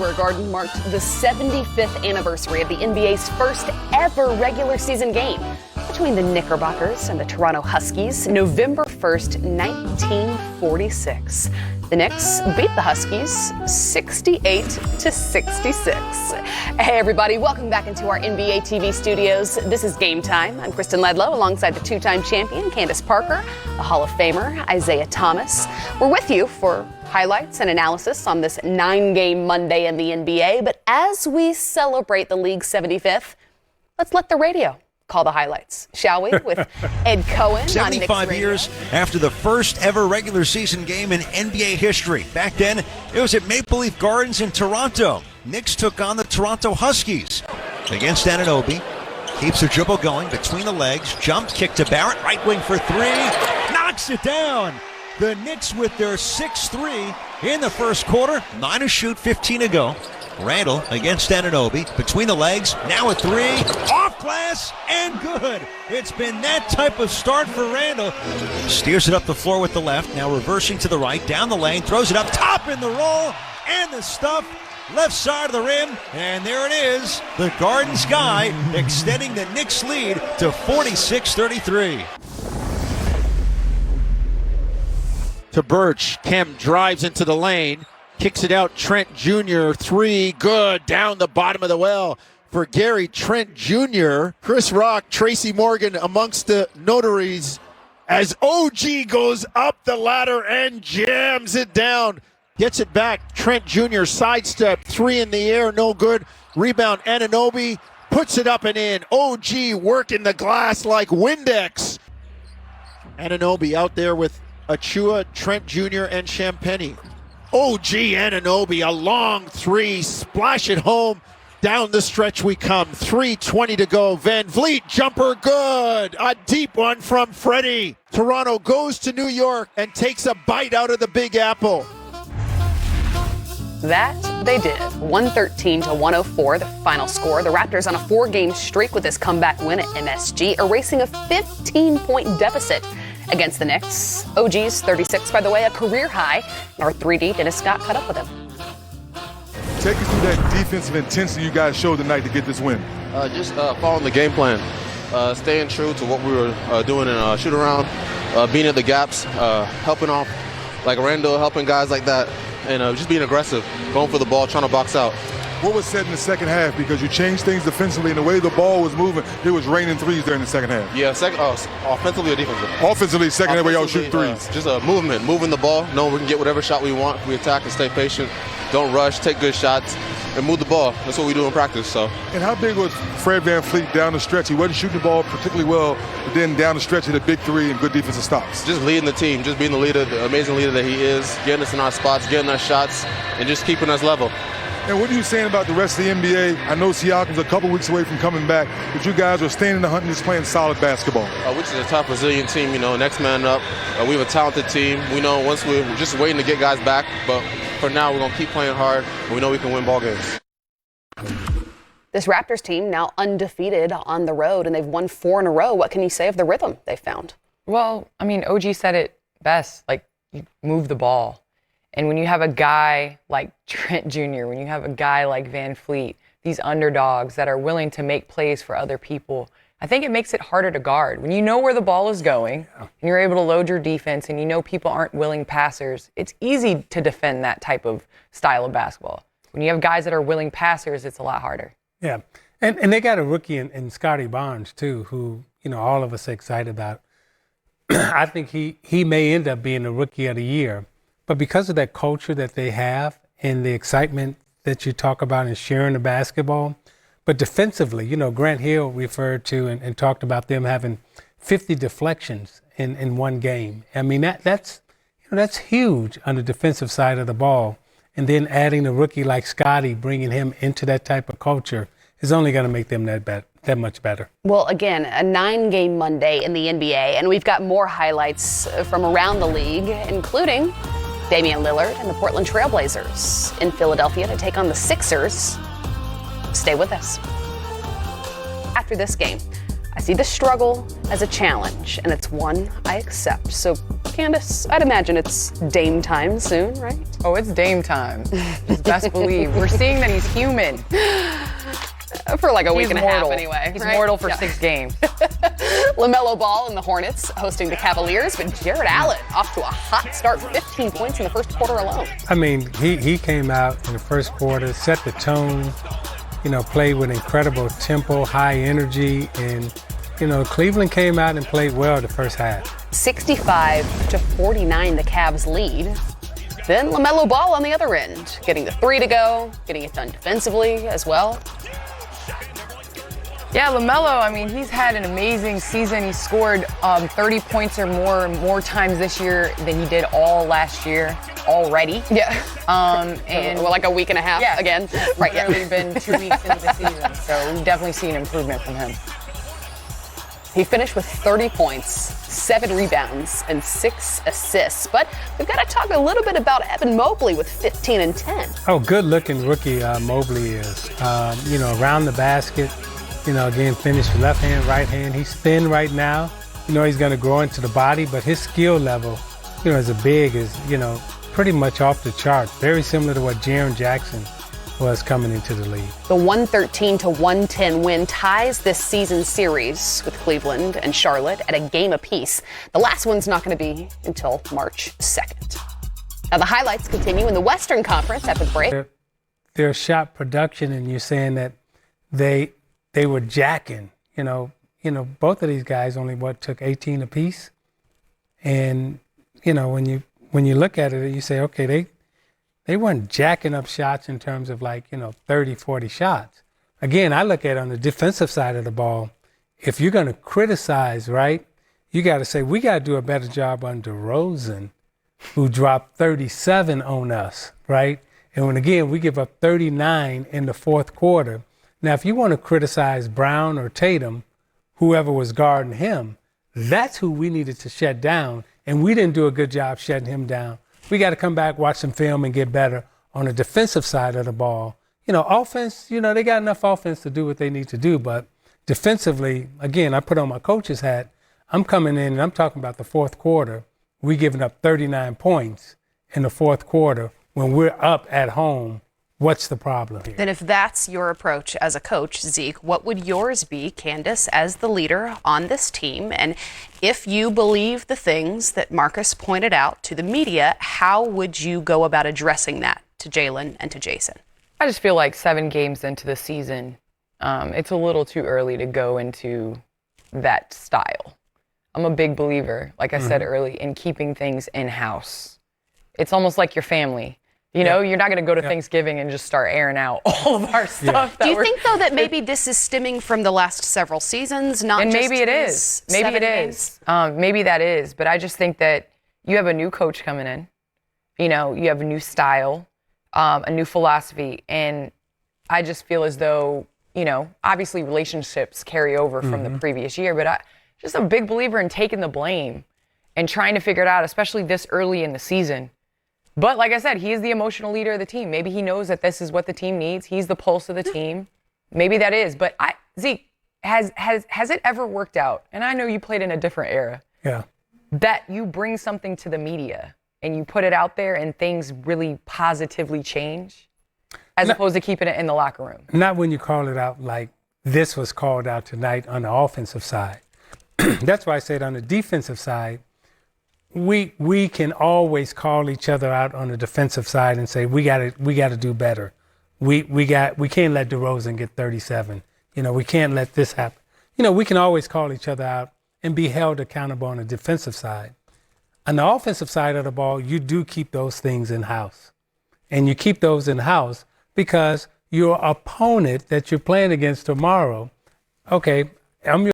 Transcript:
Square Garden marked the 75th anniversary of the NBA's first ever regular season game between the Knickerbockers and the Toronto Huskies, November 1st, 1946. The Knicks beat the Huskies 68-66. Hey everybody, welcome back into our NBA TV studios. This is Game Time. I'm Kristen Ledlow alongside the two-time champion Candace Parker, the Hall of Famer Isiah Thomas. We're with you for highlights and analysis on this 9-game Monday in the NBA. But as we celebrate the league's 75th, let's let the radio call the highlights, shall we? With Ed Cohen 75 years after the first ever regular season game in NBA history. Back then, it was at Maple Leaf Gardens in Toronto. Knicks took on the Toronto Huskies. Against Anunoby, keeps the dribble going between the legs, jump kick to Barrett, right wing for three, knocks it down. The Knicks with their 6-3 in the first quarter, 9 to shoot, 15 to go. Randall against Anunoby, between the legs, now a three, off glass, and good. It's been that type of start for Randall. Steers it up the floor with the left, now reversing to the right, down the lane, throws it up top in the roll, and the stuff, left side of the rim, and there it is, the Gardens guy extending the Knicks lead to 46-33. To Birch, Kemp drives into the lane. Kicks it out, Trent Jr., three, good, down the bottom of the well for Gary Trent Jr. Chris Rock, Tracy Morgan amongst the notaries as OG goes up the ladder and jams it down. Gets it back, Trent Jr. sidestep, three in the air, no good. Rebound, Anunoby puts it up and in. OG working the glass like Windex. Anunoby out there with Achua, Trent Jr., and Champagny. OG Anunoby, a long three, splash it home. Down the stretch we come. 3:20 to go. Van Vliet, jumper, good. A deep one from Freddie. Toronto goes to New York and takes a bite out of the Big Apple. That they did. 113-104, the final score. The Raptors on a 4-game streak with this comeback win at MSG, erasing a 15-point deficit against the Knicks. OG's 36, by the way, a career high. Our 3D, Dennis Scott, caught up with him. Take us through that defensive intensity you guys showed tonight to get this win. Just following the game plan, staying true to what we were doing in shoot around, being at the gaps, helping off like Randall, helping guys like that, and just being aggressive, going for the ball, trying to box out. What was said in the second half? Because you changed things defensively and the way the ball was moving, it was raining threes there in the second half. Yeah, offensively or defensively? Offensively, second half, y'all shoot threes. Just a movement, moving the ball, knowing we can get whatever shot we want. We attack and stay patient, don't rush, take good shots, and move the ball. That's what we do in practice. So. And how big was Fred VanVleet down the stretch? He wasn't shooting the ball particularly well, but then down the stretch, hit a big three and good defensive stops. Just leading the team, just being the leader, the amazing leader that he is, getting us in our spots, getting us shots, and just keeping us level. And what are you saying about the rest of the NBA? I know Siakam's a couple weeks away from coming back, but you guys are staying in the hunt and just playing solid basketball. Which is a tough, resilient team, next man up. We have a talented team. We know once we're just waiting to get guys back, but for now we're going to keep playing hard, and we know we can win ball games. This Raptors team now undefeated on the road, and they've won 4 in a row. What can you say of the rhythm they've found? Well, OG said it best, you move the ball. And when you have a guy like Trent Jr., when you have a guy like Van Vliet, these underdogs that are willing to make plays for other people, I think it makes it harder to guard. When you know where the ball is going, and you're able to load your defense, and you know people aren't willing passers, it's easy to defend that type of style of basketball. When you have guys that are willing passers, it's a lot harder. Yeah, and they got a rookie in Scotty Barnes, too, who, all of us are excited about. I think he may end up being the rookie of the year. But because of that culture that they have and the excitement that you talk about in sharing the basketball, but defensively, Grant Hill referred to and talked about them having 50 deflections in one game. That's huge on the defensive side of the ball. And then adding a rookie like Scotty, bringing him into that type of culture is only going to make them that much better. Well, again, a 9-game Monday in the NBA, and we've got more highlights from around the league, including Damian Lillard and the Portland Trailblazers in Philadelphia to take on the Sixers. Stay with us. After this game, I see the struggle as a challenge, and it's one I accept. So Candace? I'd imagine it's Dame time soon, right? Oh, it's Dame time. Just best believe. We're seeing that he's human. For like a week He's and a mortal. half anyway. He's right? mortal for Yeah. 6 games. LaMelo Ball and the Hornets hosting the Cavaliers, but Jared Allen off to a hot start, 15 points in the first quarter alone. I mean, he came out in the first quarter, set the tone, played with incredible tempo, high energy, and, Cleveland came out and played well the first half. 65-49, the Cavs lead. Then LaMelo Ball on the other end, getting the 3 to go, getting it done defensively as well. Yeah, LaMelo, I mean, he's had an amazing season. He scored 30 points or more times this year than he did all last year already. Yeah. And Well, like a week and a half again. Right, yeah. It's barely been 2 weeks into the season, so we've definitely seen improvement from him. He finished with 30 points, 7 rebounds, and 6 assists. But we've got to talk a little bit about Evan Mobley with 15 and 10. Oh, good-looking rookie Mobley is. Around the basket, again, finished left hand, right hand. He's thin right now. He's going to grow into the body, but his skill level, as a big is, pretty much off the chart. Very similar to what Jaren Jackson was coming into the league. The 113-110 win ties this season's series with Cleveland and Charlotte at a game apiece. The last one's not going to be until March 2nd. Now the highlights continue in the Western Conference after the break. Their shot production, and you're saying that they were jacking. Both of these guys only took 18 apiece, and when you look at it, you say, okay, they weren't jacking up shots in terms of 30, 40 shots. Again, I look at it on the defensive side of the ball. If you're going to criticize, right, you got to say we got to do a better job on DeRozan, who dropped 37 on us, right? And when we give up 39 in the fourth quarter. Now, if you want to criticize Brown or Tatum, whoever was guarding him, that's who we needed to shut down, and we didn't do a good job shutting him down. We got to come back, watch some film, and get better on the defensive side of the ball. Offense, they got enough offense to do what they need to do, but defensively, again, I put on my coach's hat. I'm coming in and I'm talking about the fourth quarter. We giving up 39 points in the fourth quarter when we're up at home. What's the problem here? Then if that's your approach as a coach, Zeke, what would yours be, Candace, as the leader on this team? And if you believe the things that Marcus pointed out to the media, how would you go about addressing that to Jalen and to Jason? I just feel like 7 games into the season, it's a little too early to go into that style. I'm a big believer, like I said early, in keeping things in-house. It's almost like your family. You're not going to go to Thanksgiving and just start airing out all of our stuff. Do you think, though, that maybe this is stemming from the last several seasons, not and just maybe it is. Maybe it is. Maybe that is. But I just think that you have a new coach coming in. You have a new style, a new philosophy. And I just feel as though, obviously relationships carry over from the previous year. But I'm just a big believer in taking the blame and trying to figure it out, especially this early in the season. But like I said, he is the emotional leader of the team. Maybe he knows that this is what the team needs. He's the pulse of the team. Maybe that is. But Zeke, has it ever worked out? And I know you played in a different era. Yeah. That you bring something to the media and you put it out there and things really positively change as opposed to keeping it in the locker room. Not when you call it out like this was called out tonight on the offensive side. That's why I said on the defensive side, we can always call each other out on the defensive side and say we got to do better. We can't let DeRozan get 37. We can't let this happen. We can always call each other out and be held accountable on the defensive side. On the offensive side of the ball, you do keep those things in house, and you keep those in house because your opponent that you're playing against tomorrow. Okay, I'm your